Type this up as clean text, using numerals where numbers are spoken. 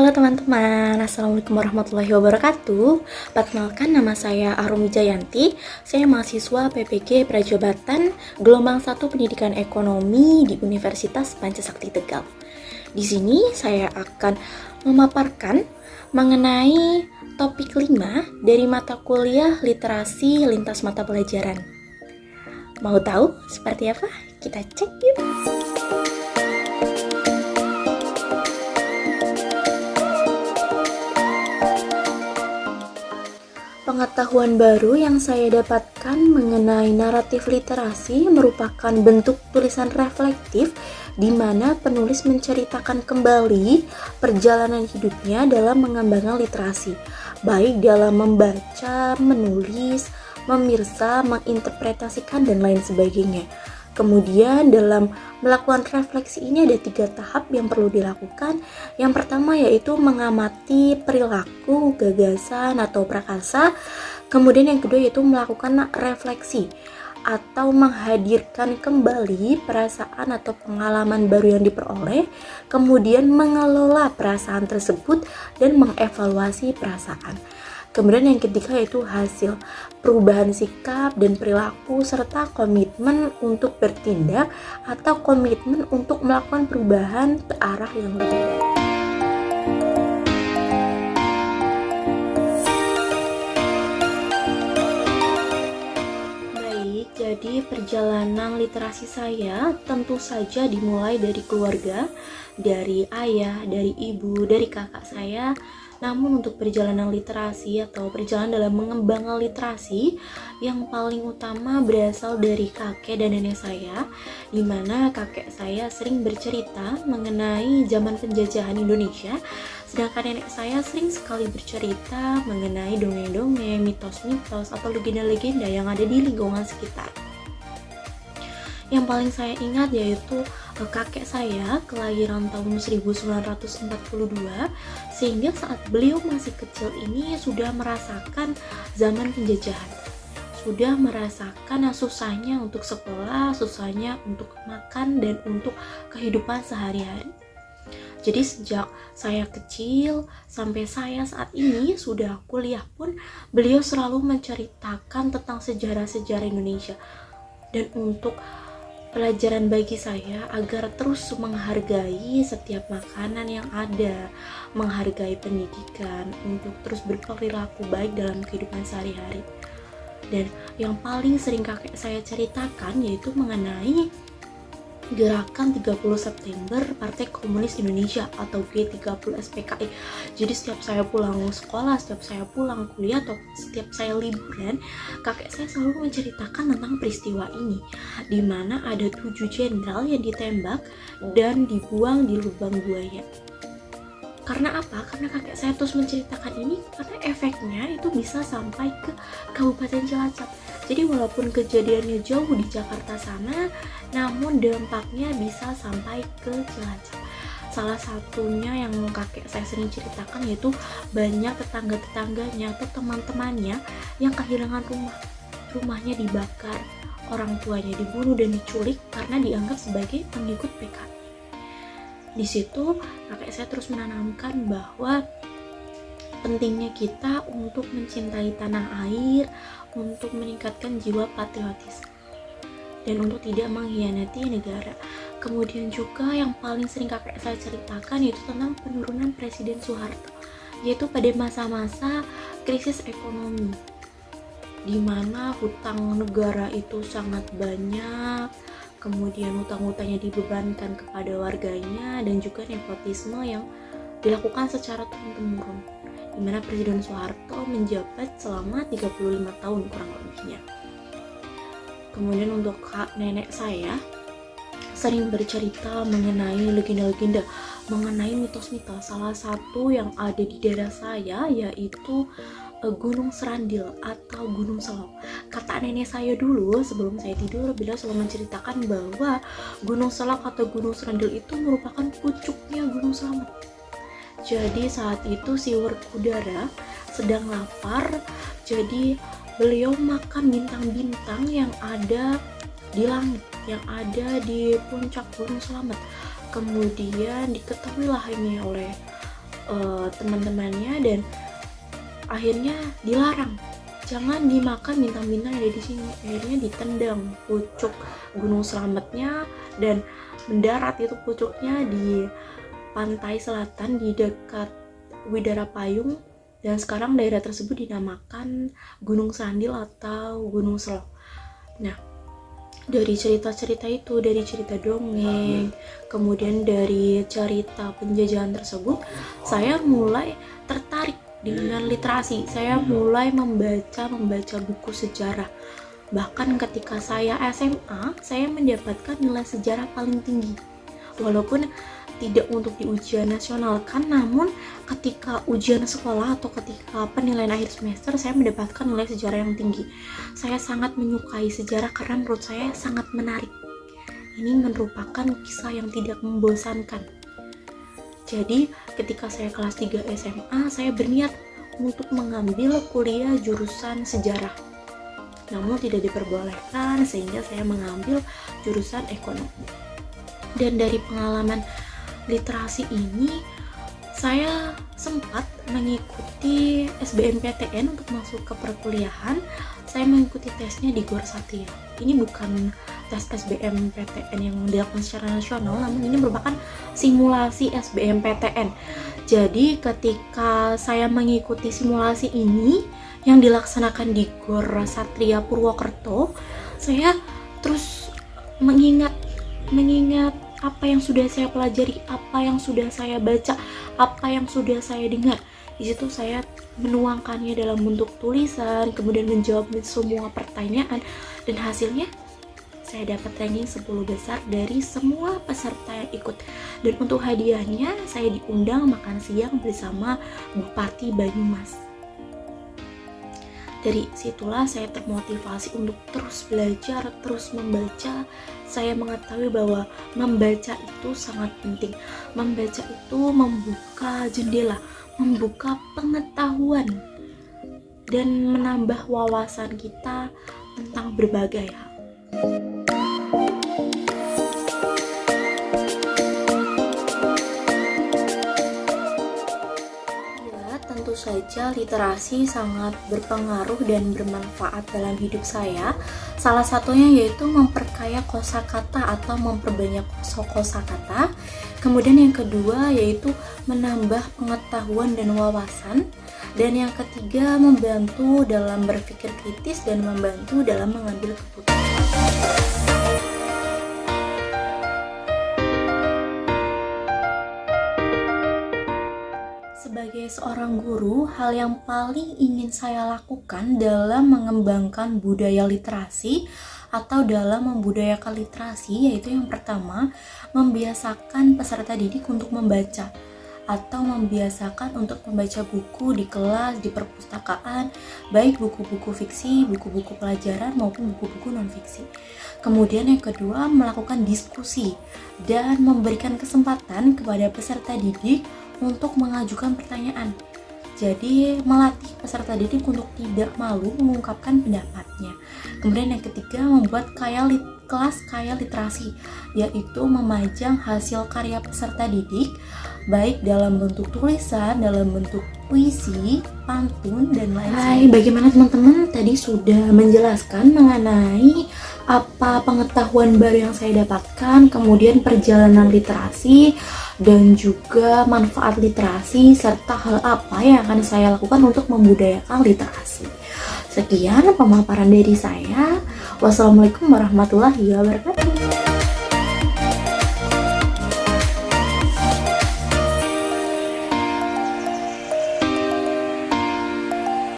Halo teman-teman, Assalamualaikum warahmatullahi wabarakatuh. Perkenalkan, nama saya Arum Wijayanti. Saya mahasiswa PPG Prajabatan Gelombang 1 Pendidikan Ekonomi di Universitas Pancasakti Tegal. Di sini saya akan memaparkan mengenai topik 5 dari mata kuliah literasi lintas mata pelajaran. Mau tahu seperti apa? Kita cek yuk. Pengetahuan baru yang saya dapatkan mengenai naratif literasi merupakan bentuk tulisan reflektif di mana penulis menceritakan kembali perjalanan hidupnya dalam mengembangkan literasi, baik dalam membaca, menulis, memirsa, menginterpretasikan, dan lain sebagainya. Kemudian dalam melakukan refleksi ini ada 3 tahap yang perlu dilakukan. Yang pertama yaitu mengamati perilaku, gagasan, atau prakasa. Kemudian yang kedua yaitu melakukan refleksi atau menghadirkan kembali perasaan atau pengalaman baru yang diperoleh. Kemudian mengelola perasaan tersebut dan mengevaluasi perasaan. Kemudian yang ketiga yaitu hasil perubahan sikap dan perilaku serta komitmen untuk bertindak atau komitmen untuk melakukan perubahan ke arah yang lebih baik. Baik, jadi perjalanan literasi saya tentu saja dimulai dari keluarga, dari ayah, dari ibu, dari kakak saya. Namun untuk perjalanan literasi atau perjalanan dalam mengembangkan literasi yang paling utama berasal dari kakek dan nenek saya, di mana kakek saya sering bercerita mengenai zaman penjajahan Indonesia, sedangkan nenek saya sering sekali bercerita mengenai dongeng-dongeng, mitos-mitos atau legenda-legenda yang ada di lingkungan sekitar. Yang paling saya ingat yaitu kakek saya kelahiran tahun 1942, sehingga saat beliau masih kecil ini sudah merasakan zaman penjajahan, sudah merasakan susahnya untuk sekolah, susahnya untuk makan, dan untuk kehidupan sehari-hari. Jadi sejak saya kecil sampai saya saat ini sudah kuliah pun, beliau selalu menceritakan tentang sejarah-sejarah Indonesia. Dan untuk pelajaran bagi saya agar terus menghargai setiap makanan yang ada, menghargai pendidikan, untuk terus berperilaku baik dalam kehidupan sehari-hari. Dan yang paling sering kakek saya ceritakan yaitu mengenai Gerakan 30 September Partai Komunis Indonesia atau G30 SPKI. Jadi setiap saya pulang sekolah, setiap saya pulang kuliah, atau setiap saya liburan, kakek saya selalu menceritakan tentang peristiwa ini, di mana ada 7 jenderal yang ditembak dan dibuang di lubang buaya. Karena apa? Karena kakek saya terus menceritakan ini karena efeknya itu bisa sampai ke Kabupaten Cilacap. Jadi walaupun kejadiannya jauh di Jakarta sana, namun dampaknya bisa sampai ke Cilacap. Salah satunya yang kakek saya sering ceritakan yaitu banyak tetangga-tetangganya atau teman-temannya yang kehilangan rumahnya dibakar, orang tuanya dibunuh dan diculik karena dianggap sebagai pengikut PKI. Di situ kakek saya terus menanamkan bahwa pentingnya kita untuk mencintai tanah air, untuk meningkatkan jiwa patriotis, dan untuk tidak mengkhianati negara. Kemudian juga yang paling sering kakek saya ceritakan yaitu tentang penurunan Presiden Soeharto, yaitu pada masa-masa krisis ekonomi, di mana hutang negara itu sangat banyak, kemudian hutang-hutangnya dibebankan kepada warganya, dan juga nepotisme yang dilakukan secara turun-temurun, di mana Presiden Soeharto menjabat selama 35 tahun kurang lebihnya. Kemudian untuk nenek saya sering bercerita mengenai legenda-legenda, mengenai mitos-mitos. Salah satu yang ada di daerah saya yaitu Gunung Serandil atau Gunung Selok. Kata nenek saya dulu sebelum saya tidur, beliau selalu menceritakan bahwa Gunung Selok atau Gunung Serandil itu merupakan pucuknya Gunung Slamet. Jadi saat itu si Werkudara sedang lapar, jadi beliau makan bintang-bintang yang ada di langit, yang ada di puncak Gunung Slamet. Kemudian diketahuilah ini oleh teman-temannya, dan akhirnya dilarang, jangan dimakan bintang-bintang yang ada di sini. Akhirnya ditendang pucuk Gunung Slametnya, dan mendarat itu pucuknya di pantai selatan di dekat Widara Payung, dan sekarang daerah tersebut dinamakan Gunung Sandil atau Gunung Selok. Nah, dari cerita-cerita itu, dari cerita dongeng, kemudian dari cerita penjajahan tersebut, saya mulai tertarik dengan literasi. Saya mulai membaca buku sejarah. Bahkan ketika saya SMA, saya mendapatkan nilai sejarah paling tinggi. Walaupun tidak untuk di ujian nasional kan, namun ketika ujian sekolah atau ketika penilaian akhir semester, saya mendapatkan nilai sejarah yang tinggi. Saya sangat menyukai sejarah karena menurut saya sangat menarik. Ini merupakan kisah yang tidak membosankan. Jadi ketika saya kelas 3 SMA, saya berniat untuk mengambil kuliah jurusan sejarah, namun tidak diperbolehkan, sehingga saya mengambil jurusan ekonomi. Dan dari pengalaman literasi ini, saya sempat mengikuti SBMPTN untuk masuk ke perkuliahan. Saya mengikuti tesnya di Gor Satria. Ini bukan tes SBMPTN yang dilakukan secara nasional, namun ini merupakan simulasi SBMPTN. Jadi ketika saya mengikuti simulasi ini yang dilaksanakan di Gor Satria Purwokerto, saya terus mengingat apa yang sudah saya pelajari, apa yang sudah saya baca, apa yang sudah saya dengar. Di situ saya menuangkannya dalam bentuk tulisan, kemudian menjawab semua pertanyaan, dan hasilnya saya dapat ranking 10 besar dari semua peserta yang ikut. Dan untuk hadiahnya, saya diundang makan siang bersama Bupati Banyumas. Dari situlah saya termotivasi untuk terus belajar, terus membaca. Saya mengetahui bahwa membaca itu sangat penting. Membaca itu membuka jendela, membuka pengetahuan, dan menambah wawasan kita tentang berbagai hal. Tentu saja literasi sangat berpengaruh dan bermanfaat dalam hidup saya. Salah satunya yaitu memperkaya kosakata atau memperbanyak kosakata. Kemudian yang kedua yaitu menambah pengetahuan dan wawasan. Dan yang ketiga membantu dalam berpikir kritis dan membantu dalam mengambil keputusan. Sebagai seorang guru, hal yang paling ingin saya lakukan dalam mengembangkan budaya literasi atau dalam membudayakan literasi yaitu yang pertama, membiasakan peserta didik untuk membaca atau membiasakan untuk membaca buku di kelas, di perpustakaan, baik buku-buku fiksi, buku-buku pelajaran maupun buku-buku non-fiksi. Kemudian yang kedua, melakukan diskusi dan memberikan kesempatan kepada peserta didik untuk mengajukan pertanyaan. Jadi melatih peserta didik untuk tidak malu mengungkapkan pendapatnya. Kemudian yang ketiga, membuat kelas kaya literasi, yaitu memajang hasil karya peserta didik baik dalam bentuk tulisan, dalam bentuk puisi, pantun, dan lain-lain. Hai, bagaimana teman-teman? Tadi sudah menjelaskan mengenai apa pengetahuan baru yang saya dapatkan, kemudian perjalanan literasi, dan juga manfaat literasi, serta hal apa yang akan saya lakukan untuk membudayakan literasi. Sekian pemaparan dari saya. Wassalamualaikum warahmatullahi wabarakatuh.